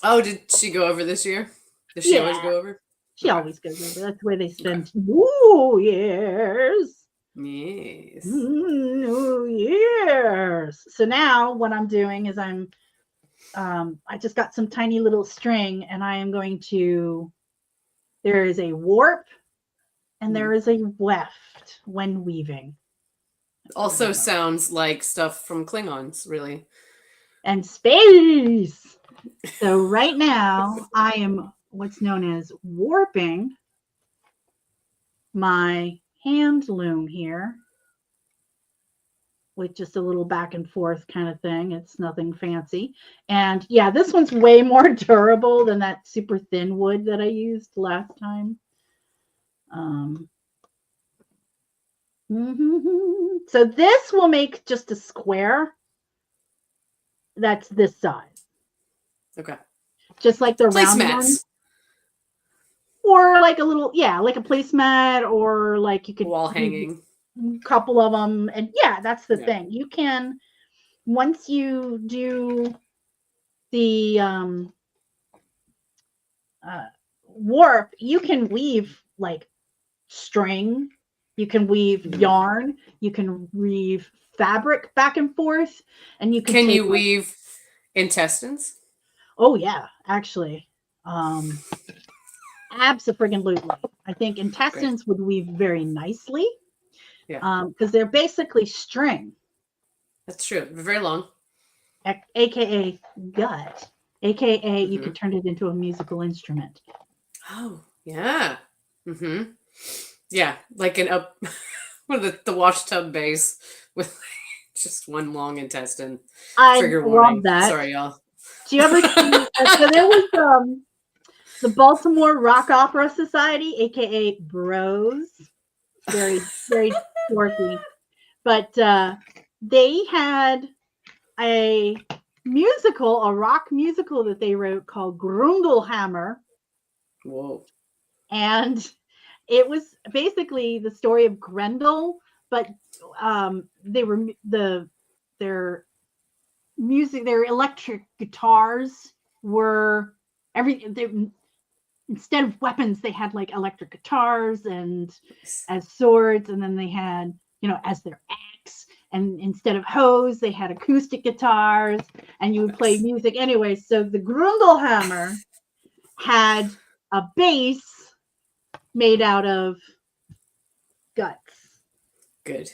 Oh, did she go over this year? Does she always go over? She always goes over. That's where they spend New Year's. Yes. New Year's. So now what I'm doing is I just got some tiny little string, and I am going to, there is a warp and there is a weft when weaving. Also sounds like stuff from Klingons, really. And space. So right now I am what's known as warping my hand loom here with just a little back and forth kind of thing. It's nothing fancy. And yeah, this one's way more durable than that super thin wood that I used last time. So this will make just a square that's this size. Okay. Just like the round one. Or like a little, like a placemat, or like you could wall hanging. A couple of them. And yeah, that's the thing. You can, once you do the warp, you can weave like string, you can weave yarn, you can weave fabric back and forth, and you can you weave intestines? Oh yeah, actually. Abso-friggin-lutely. I think intestines would weave very nicely. Yeah. Because they're basically string. That's true. They're very long. AKA gut. AKA you could turn it into a musical instrument. Oh, yeah. Yeah, like one of the wash tub base with just one long intestine. I love that. Sorry, y'all. Do you ever see? So there was the Baltimore Rock Opera Society, aka Bros. Very, very dorky. But they had a rock musical that they wrote called Grundelhammer. Whoa. And it was basically the story of Grendel, but their electric guitars were instead of weapons, they had like electric guitars and as swords, and then they had, as their axe, and instead of hose, they had acoustic guitars, and you would play music anyway. So the Grundelhammer had a bass made out of guts. Good.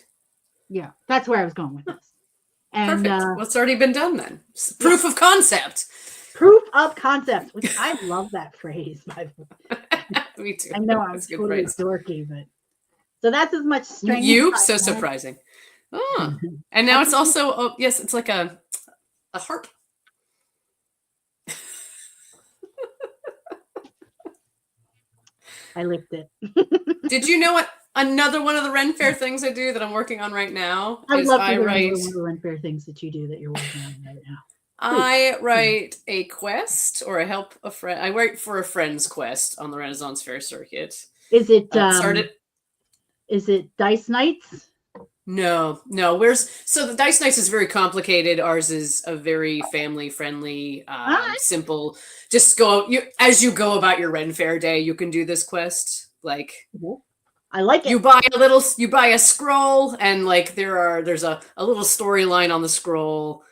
Yeah, that's where I was going with this. And perfect. What's already been done then? Proof of concept. Proof of concept, which I love that phrase, by the way. Me too. I know I was totally dorky, but so that's as much string. So surprising. Oh, and now it's also it's like a harp. I licked it. Did you know what? Another one of the Ren Fair things I do that I'm working on right now. I love to hear one of the Ren Fair things that you do that you're working on right now. I write a quest or help a friend. I write for a friend's quest on the Renaissance Fair circuit. Is it Is it Dice Nights? No. So the Dice Nights is very complicated. Ours is a very family friendly, simple. Just as you go about your Ren Fair day, you can do this quest. Like, I like it. You buy a scroll, and like there's a little storyline on the scroll.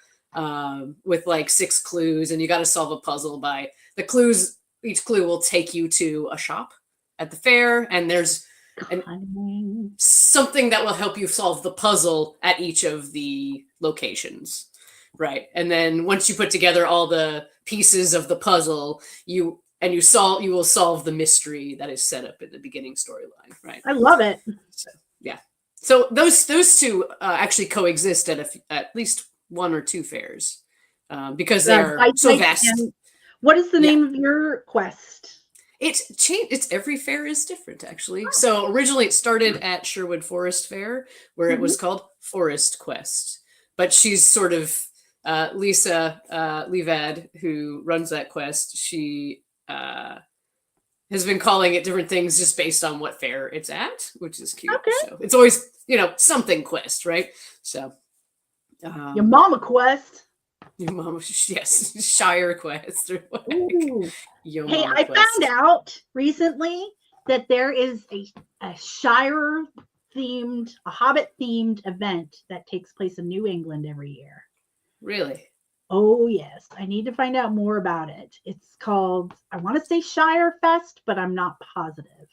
With like 6 clues, and you got to solve a puzzle by the clues. Each clue will take you to a shop at the fair, and there's something that will help you solve the puzzle at each of the locations, right? And then once you put together all the pieces of the puzzle, you will solve the mystery that is set up in the beginning storyline, right? I love it. So those two actually coexist at least 1 or 2 fairs because they are so vast. What is the name of your quest? It's changed. It's every fair is different, actually. So originally it started at Sherwood Forest Fair, where it was called Forest Quest. But she's sort of Lisa Levad, who runs that quest. She has been calling it different things just based on what fair it's at, which is cute. Okay. So it's always, something quest, right? So Your mama quest. Your mama, yes, Shire Quest. Or Hey, I found out recently that there is a Shire themed, a Hobbit themed event that takes place in New England every year. Really? Oh, yes. I need to find out more about it. It's called, I want to say Shire Fest, but I'm not positive.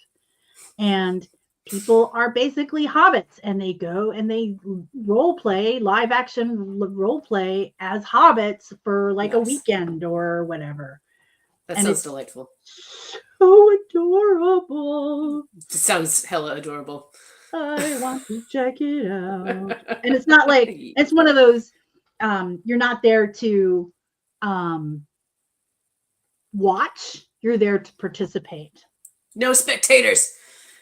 And people are basically hobbits, and they go and they role play, live action role play as hobbits for like a weekend or whatever. That sounds delightful. So adorable. It sounds hella adorable. I want to check it out. And it's not like, it's one of those, you're not there to watch, you're there to participate. No spectators.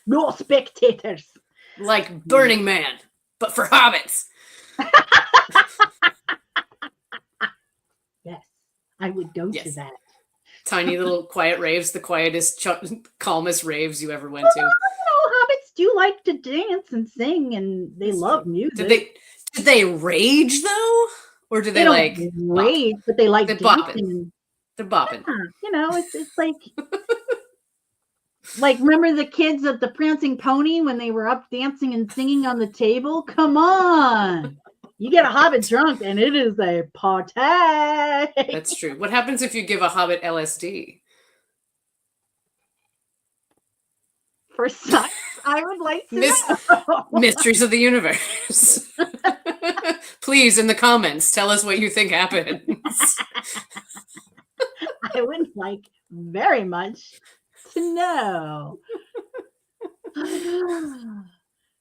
No spectators. Like Burning Man, but for hobbits. Yes, I would go to that. Tiny little quiet raves, the quietest, calmest raves you ever went to. Hobbits do like to dance and sing, and they love music. Did they rage though, or do they like rage? But they like dancing. They're bopping. Yeah, it's like. Like, remember the kids at the Prancing Pony when they were up dancing and singing on the table? Come on. You get a hobbit drunk and it is a party. That's true. What happens if you give a hobbit LSD? For sex, I would like to know. Mysteries of the universe. Please, in the comments, tell us what you think happens. I would like very much to know.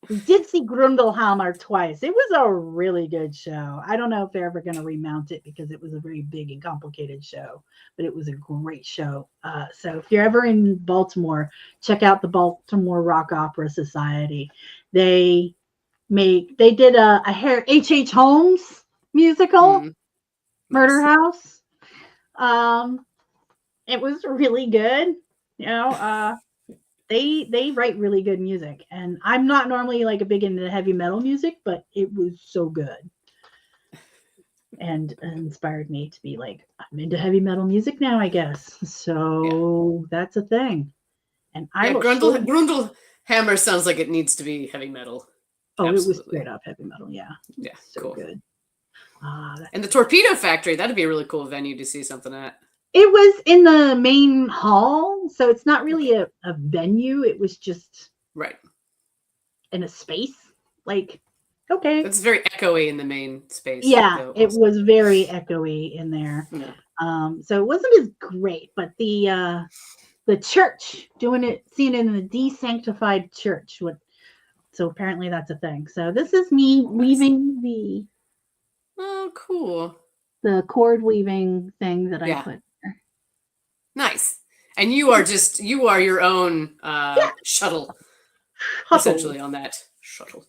We did see Grundlehammer twice. It was a really good show. I don't know if they're ever going to remount it because it was a very big and complicated show, but it was a great show. So if you're ever in Baltimore, check out the Baltimore Rock Opera Society. They did a H.H. Holmes musical, Murder House. It was really good. They write really good music, and I'm not normally like a big into heavy metal music, but it was so good and inspired me to be like, I'm into heavy metal music now, I guess. So that's a thing. And Grundlehammer sounds like it needs to be heavy metal. Oh, absolutely. It was straight up heavy metal. Yeah, so cool. Good. And the Torpedo Factory, that'd be a really cool venue to see something at. It was in the main hall, so it's not really a venue. It was just in a space. Like, okay. It's very echoey in the main space. Yeah, it was very echoey in there. Yeah. So it wasn't as great, but the church seeing it in the desanctified church. So apparently that's a thing. So this is me weaving the. Oh, cool. The cord weaving thing that I put. Nice. And you are your own shuttle, essentially, on that shuttle.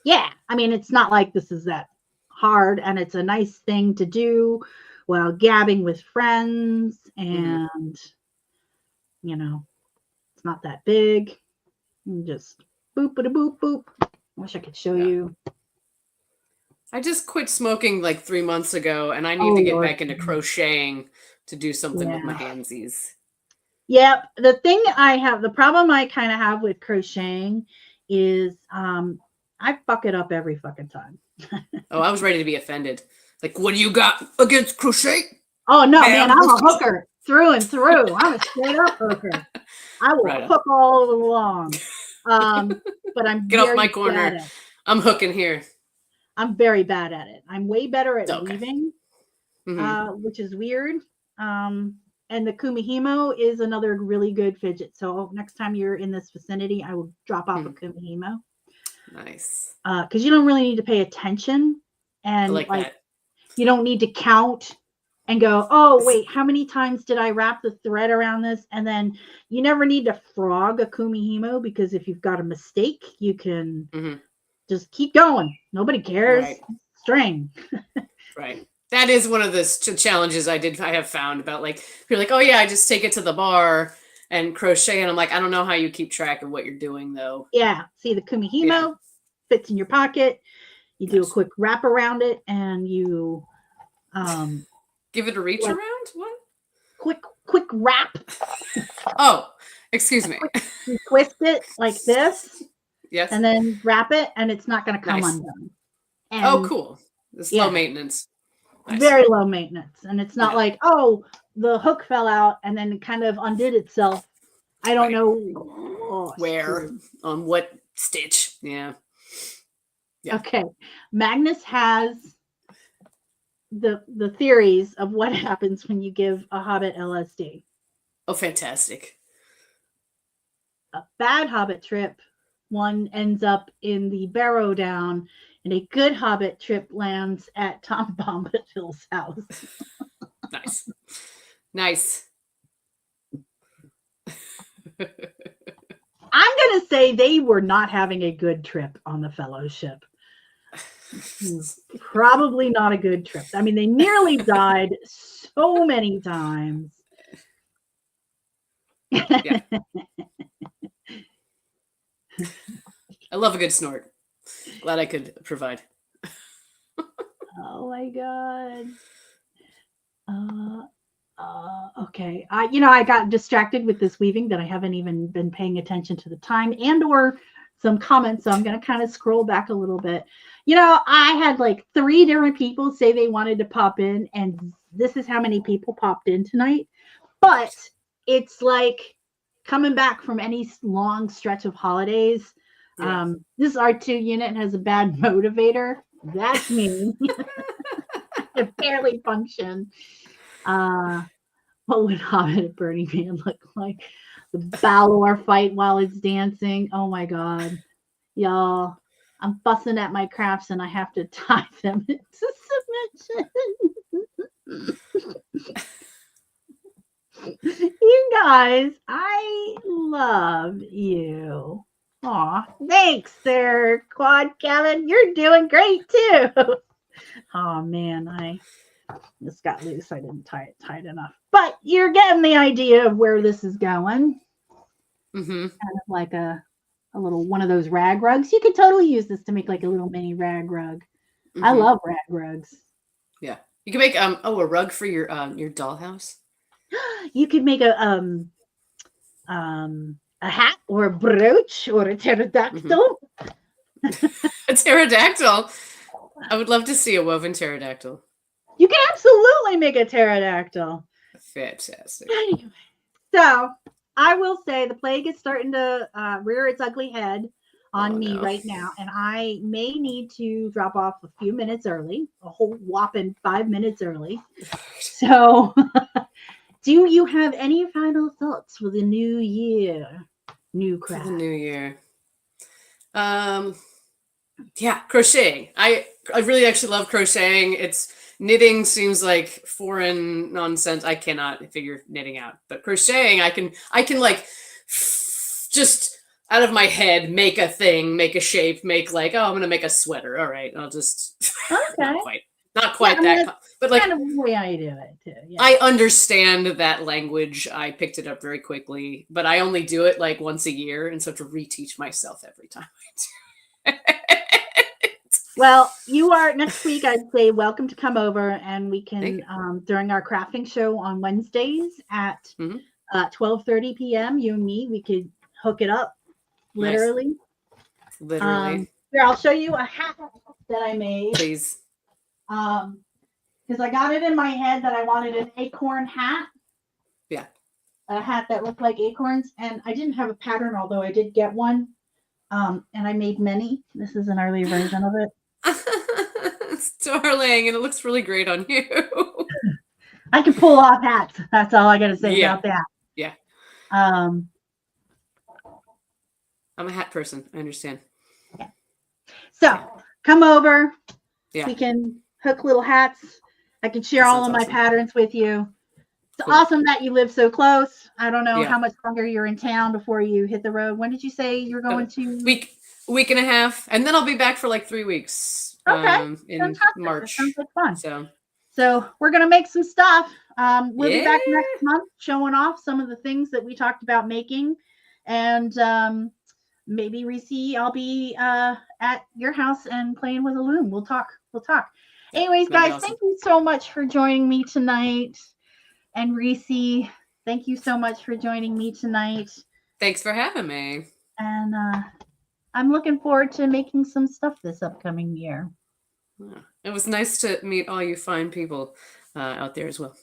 Yeah. I mean, it's not like this is that hard, and it's a nice thing to do while gabbing with friends, and, it's not that big. You just boop-a-da-boop, boop. I wish I could show you. I just quit smoking like 3 months ago, and I need to get back into crocheting to do something with my handsies. Yep. The problem I kind of have with crocheting is I fuck it up every fucking time. Oh, I was ready to be offended. Like, what do you got against crochet? Oh, no, man, I'm a hooker through and through. I'm a straight up hooker. I will hook all along. But I'm Get off my corner. I'm hooking here. I'm very bad at it. I'm way better at weaving, which is weird. And the Kumihimo is another really good fidget. So next time you're in this vicinity, I will drop off a Kumihimo. Nice. Because you don't really need to pay attention. And I like that. You don't need to count and go, oh, wait, how many times did I wrap the thread around this? And then you never need to frog a kumihimo, because if you've got a mistake, you can just keep going. Nobody cares. Right. String. Right. That is one of the challenges I have found about, like, you're like, oh yeah, I just take it to the bar and crochet, and I'm like, I don't know how you keep track of what you're doing though. Yeah. See, the kumihimo fits in your pocket. You do a quick wrap around it, and you give it a reach around. What? Quick wrap. Oh, excuse me. You twist it like this. Yes. And then wrap it, and it's not going to come undone. And oh, cool. It's low maintenance. Nice. Very low maintenance. And it's not like, oh, the hook fell out and then it kind of undid itself. I don't know where, on what stitch. Yeah. Okay. Magnus has the theories of what happens when you give a hobbit LSD. Oh, fantastic. A bad hobbit trip, one ends up in the barrow down, and a good hobbit trip lands at Tom Bombadil's house. Nice. Nice. I'm going to say they were not having a good trip on the Fellowship. Probably not a good trip. I mean, they nearly died so many times. Yeah. I love a good snort. Glad I could provide. Oh my god. Okay. I got distracted with this weaving that I haven't even been paying attention to the time and or some comments, so I'm going to kind of scroll back a little bit. I had like 3 different people say they wanted to pop in, and this is how many people popped in tonight. But it's like coming back from any long stretch of holidays. Yeah. This R2 unit has a bad motivator. That's me. I barely function. What would Hobbit at Burning Man look like? The Balor fight while it's dancing. Oh my god. Y'all, I'm fussing at my crafts and I have to tie them into submission. You guys, I love you. Aw, thanks there, Quad Kevin. You're doing great too. Oh man, I just got loose. I didn't tie it tight enough. But you're getting the idea of where this is going. Kind of like a little one of those rag rugs. You could totally use this to make like a little mini rag rug. I love rag rugs. Yeah. You can make a rug for your dollhouse. You could make a hat or a brooch or a pterodactyl. A pterodactyl. I would love to see a woven pterodactyl. You can absolutely make a pterodactyl. Fantastic. Anyway, so I will say the plague is starting to rear its ugly head on me right now, and I may need to drop off a few minutes early, a whole whopping 5 minutes early. So do you have any final thoughts for the new year? New craft. For the new year. Yeah, crocheting. I really actually love crocheting. Knitting seems like foreign nonsense. I cannot figure knitting out. But crocheting, I can like just out of my head make a thing, make a shape, make like, oh, I'm gonna make a sweater. All right, I'll just not quite that, but like kind of the way I do it too. Yeah. I understand that language. I picked it up very quickly, but I only do it like once a year, and so to reteach myself every time I do. Well, you are next week. I'd say welcome to come over, and we can during our crafting show on Wednesdays at 12:30 p.m. You and me, we could hook it up, literally. Nice. Literally. Here, I'll show you a hat that I made. Please. Because I got it in my head that I wanted an acorn hat. Yeah. A hat that looked like acorns, and I didn't have a pattern, although I did get one. And I made many. This is an early version of it. It's darling, and it looks really great on you. I can pull off hats. That's all I got to say about that. Yeah. I'm a hat person. I understand. Yeah. So come over. Yeah. We can hook little hats. I can share That all of sounds my awesome. patterns with you. It's Cool. awesome that you live so close. I don't know Yeah. how much longer you're in town before you hit the road. When did you say you're going to? Week and a half, and then I'll be back for like 3 weeks. Okay, in fantastic. March. That sounds like fun. So we're gonna make some stuff. We'll be back Yeah. next month showing off some of the things that we talked about making, and maybe Reese, I'll be at your house and playing with a loom. We'll talk. Anyways, That'd be guys, awesome. thank you so much for joining me tonight. And Reese, thank you so much for joining me tonight. Thanks for having me. And I'm looking forward to making some stuff this upcoming year. Yeah. It was nice to meet all you fine people out there as well.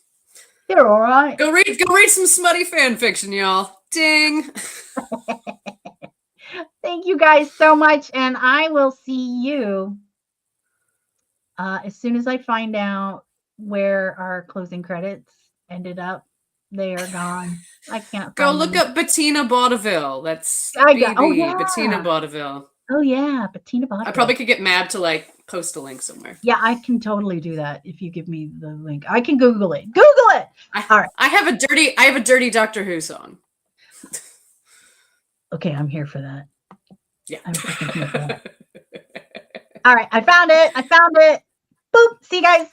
You're all right. Go read some smutty fan fiction, y'all. Ding. Thank you guys so much, and I will see you as soon as I find out where our closing credits ended up. They are gone. I can't Go find look them. up Bettina Baudeville. That's I got. Oh BB, yeah, Bettina Baudeville. Oh yeah, Bettina Baudeville. I probably could get Mab to like post a link somewhere. Yeah, I can totally do that if you give me the link. I can Google it. Google it. All right. I have a dirty Doctor Who song. Okay, I'm here for that. Yeah. I'm freaking here for that. All right, I found it. Boop. See you guys.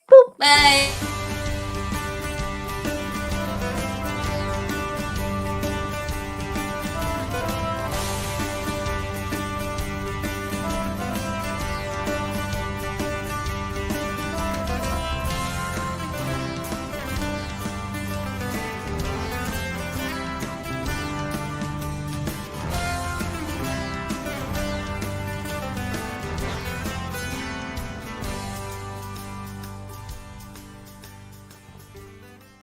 Boop. Bye.